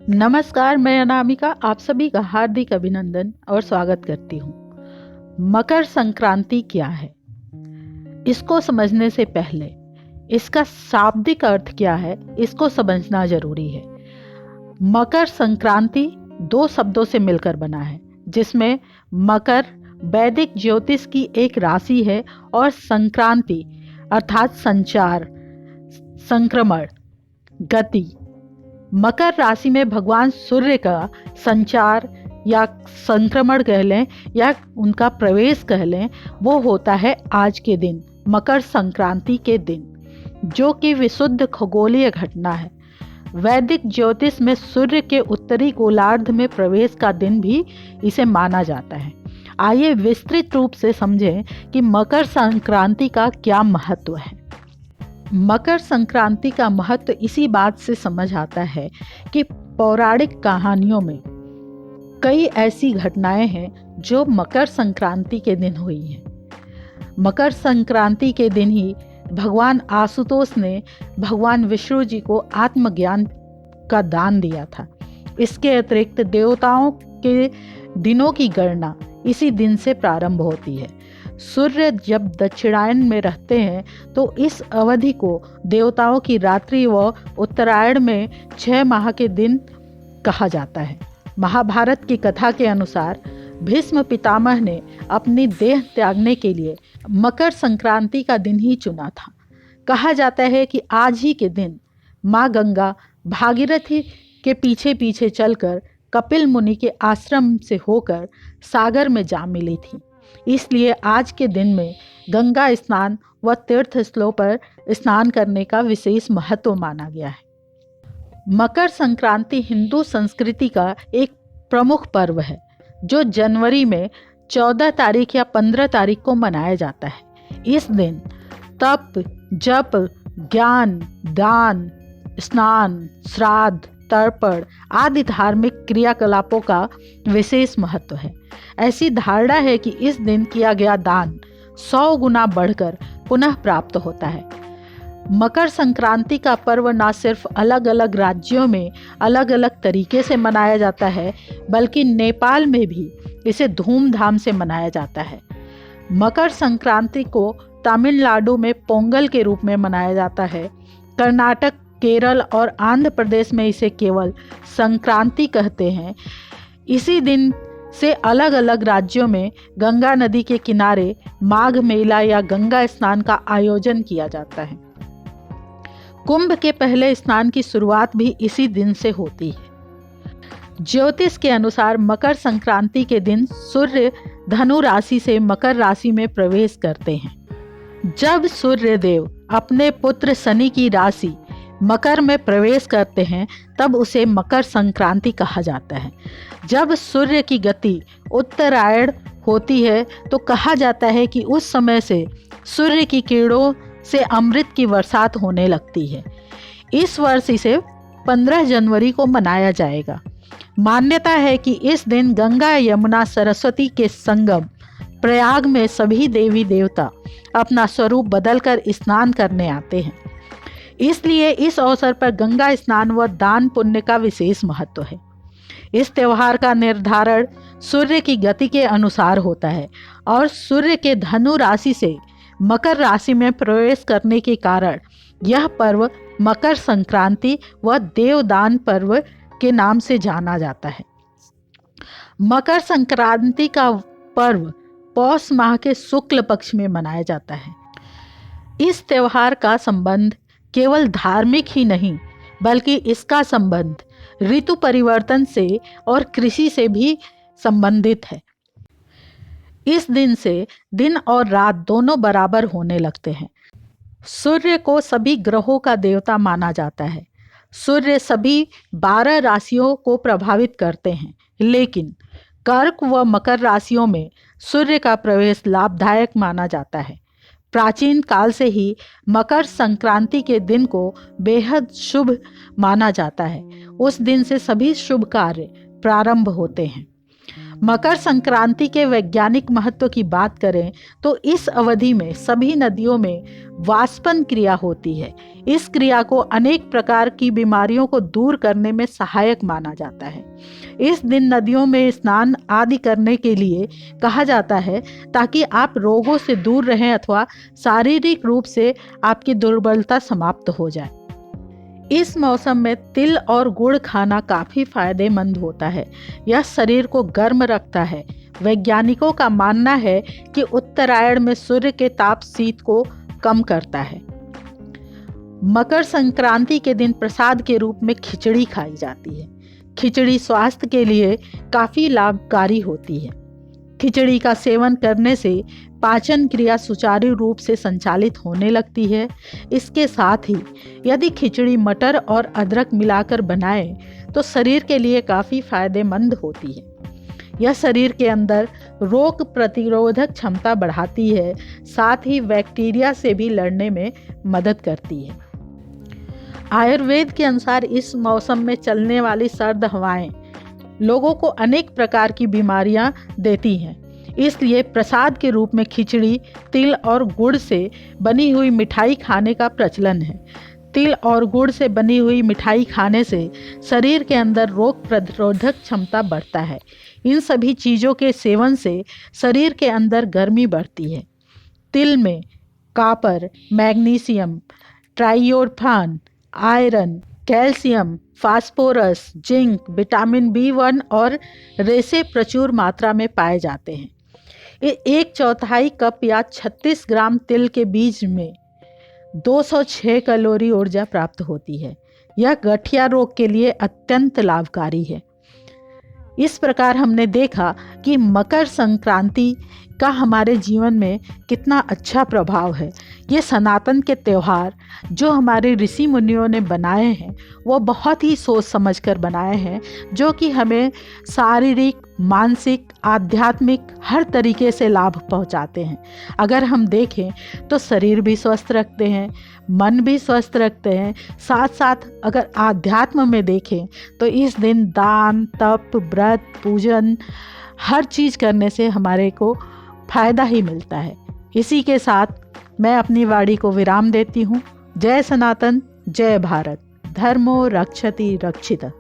नमस्कार, मैं अनामिका आप सभी का हार्दिक अभिनंदन और स्वागत करती हूँ। मकर संक्रांति क्या है, इसको समझने से पहले इसका शाब्दिक अर्थ क्या है, इसको समझना जरूरी है। मकर संक्रांति दो शब्दों से मिलकर बना है, जिसमें मकर वैदिक ज्योतिष की एक राशि है और संक्रांति अर्थात संचार, संक्रमण, गति। मकर राशि में भगवान सूर्य का संचार या संक्रमण कह लें या उनका प्रवेश कह लें, वो होता है आज के दिन, मकर संक्रांति के दिन, जो कि विशुद्ध खगोलीय घटना है। वैदिक ज्योतिष में सूर्य के उत्तरी गोलार्ध में प्रवेश का दिन भी इसे माना जाता है। आइए विस्तृत रूप से समझें कि मकर संक्रांति का क्या महत्व है। मकर संक्रांति का महत्व इसी बात से समझ आता है कि पौराणिक कहानियों में कई ऐसी घटनाएं हैं जो मकर संक्रांति के दिन हुई हैं। मकर संक्रांति के दिन ही भगवान आशुतोष ने भगवान विष्णु जी को आत्मज्ञान का दान दिया था। इसके अतिरिक्त देवताओं के दिनों की गणना इसी दिन से प्रारंभ होती है। सूर्य जब दक्षिणायन में रहते हैं तो इस अवधि को देवताओं की रात्रि व उत्तरायण में 6 माह के दिन कहा जाता है। महाभारत की कथा के अनुसार भीष्म पितामह ने अपनी देह त्यागने के लिए मकर संक्रांति का दिन ही चुना था। कहा जाता है कि आज ही के दिन माँ गंगा भागीरथी के पीछे पीछे चलकर कपिल मुनि के आश्रम से होकर सागर में जा मिली थी। इसलिए आज के दिन में गंगा स्नान व तीर्थ स्थलों पर स्नान करने का विशेष महत्व माना गया है। मकर संक्रांति हिंदू संस्कृति का एक प्रमुख पर्व है, जो जनवरी में 14 तारीख या 15 तारीख को मनाया जाता है। इस दिन तप, जप, ज्ञान, दान, स्नान, श्राद्ध, तर्पण आदि धार्मिक क्रियाकलापों का विशेष महत्व है। ऐसी धारणा है कि इस दिन किया गया दान 100 गुना बढ़कर पुनः प्राप्त होता है। मकर संक्रांति का पर्व न सिर्फ अलग अलग राज्यों में अलग अलग तरीके से मनाया जाता है, बल्कि नेपाल में भी इसे धूमधाम से मनाया जाता है। मकर संक्रांति को तमिलनाडु में पोंगल के रूप में मनाया जाता है। कर्नाटक, केरल और आंध्र प्रदेश में इसे केवल संक्रांति कहते हैं। इसी दिन से अलग अलग राज्यों में गंगा नदी के किनारे माघ मेला या गंगा स्नान का आयोजन किया जाता है। कुंभ के पहले स्नान की शुरुआत भी इसी दिन से होती है। ज्योतिष के अनुसार मकर संक्रांति के दिन सूर्य धनु राशि से मकर राशि में प्रवेश करते हैं। जब सूर्य देव अपने पुत्र शनि की राशि मकर में प्रवेश करते हैं तब उसे मकर संक्रांति कहा जाता है। जब सूर्य की गति उत्तरायण होती है तो कहा जाता है कि उस समय से सूर्य की किरणों से अमृत की बरसात होने लगती है। इस वर्ष इसे 15 जनवरी को मनाया जाएगा। मान्यता है कि इस दिन गंगा, यमुना, सरस्वती के संगम प्रयाग में सभी देवी देवता अपना स्वरूप बदलकर स्नान करने आते हैं। इसलिए इस अवसर पर गंगा स्नान व दान पुण्य का विशेष महत्व है। इस त्यौहार का निर्धारण सूर्य की गति के अनुसार होता है और सूर्य के धनु राशि से मकर राशि में प्रवेश करने के कारण यह पर्व मकर संक्रांति व देवदान पर्व के नाम से जाना जाता है। मकर संक्रांति का पर्व पौष माह के शुक्ल पक्ष में मनाया जाता है। इस त्यौहार का संबंध केवल धार्मिक ही नहीं, बल्कि इसका संबंध ऋतु परिवर्तन से और कृषि से भी संबंधित है। इस दिन से दिन और रात दोनों बराबर होने लगते हैं। सूर्य को सभी ग्रहों का देवता माना जाता है। सूर्य सभी 12 राशियों को प्रभावित करते हैं, लेकिन कर्क व मकर राशियों में सूर्य का प्रवेश लाभदायक माना जाता है। प्राचीन काल से ही मकर संक्रांति के दिन को बेहद शुभ माना जाता है। उस दिन से सभी शुभ कार्य प्रारंभ होते हैं। मकर संक्रांति के वैज्ञानिक महत्व की बात करें तो इस अवधि में सभी नदियों में वाष्पन क्रिया होती है। इस क्रिया को अनेक प्रकार की बीमारियों को दूर करने में सहायक माना जाता है। इस दिन नदियों में स्नान आदि करने के लिए कहा जाता है ताकि आप रोगों से दूर रहें अथवा शारीरिक रूप से आपकी दुर्बलता समाप्त हो जाए। इस मौसम में तिल और गुड़ खाना काफ़ी फायदेमंद होता है। यह शरीर को गर्म रखता है। वैज्ञानिकों का मानना है कि उत्तरायण में सूर्य के ताप शीत को कम करता है। मकर संक्रांति के दिन प्रसाद के रूप में खिचड़ी खाई जाती है। खिचड़ी स्वास्थ्य के लिए काफ़ी लाभकारी होती है। खिचड़ी का सेवन करने से पाचन क्रिया सुचारू रूप से संचालित होने लगती है। इसके साथ ही यदि खिचड़ी मटर और अदरक मिलाकर बनाएं तो शरीर के लिए काफ़ी फायदेमंद होती है। यह शरीर के अंदर रोग प्रतिरोधक क्षमता बढ़ाती है, साथ ही बैक्टीरिया से भी लड़ने में मदद करती है। आयुर्वेद के अनुसार इस मौसम में चलने वाली सर्द हवाएं लोगों को अनेक प्रकार की बीमारियां देती हैं। इसलिए प्रसाद के रूप में खिचड़ी, तिल और गुड़ से बनी हुई मिठाई खाने का प्रचलन है। तिल और गुड़ से बनी हुई मिठाई खाने से शरीर के अंदर रोग प्रतिरोधक क्षमता बढ़ता है। इन सभी चीज़ों के सेवन से शरीर के अंदर गर्मी बढ़ती है। तिल में copper, magnesium, tryptophan, iron, calcium, phosphorus, zinc, vitamin B1 और रेसे प्रचुर मात्रा में पाए जाते हैं। 1/4 कप या 36 ग्राम तिल के बीज में 206 कैलोरी ऊर्जा प्राप्त होती है। यह गठिया रोग के लिए अत्यंत लाभकारी है। इस प्रकार हमने देखा कि मकर संक्रांति का हमारे जीवन में कितना अच्छा प्रभाव है। ये सनातन के त्यौहार जो हमारे ऋषि मुनियों ने बनाए हैं वो बहुत ही सोच समझकर बनाए हैं, जो कि हमें शारीरिक, मानसिक, आध्यात्मिक हर तरीके से लाभ पहुंचाते हैं। अगर हम देखें तो शरीर भी स्वस्थ रखते हैं, मन भी स्वस्थ रखते हैं, साथ साथ अगर आध्यात्म में देखें तो इस दिन दान, तप, व्रत, पूजन हर चीज़ करने से हमारे को फायदा ही मिलता है। इसी के साथ मैं अपनी वाणी को विराम देती हूँ। जय सनातन, जय भारत। धर्मो रक्षति रक्षितः।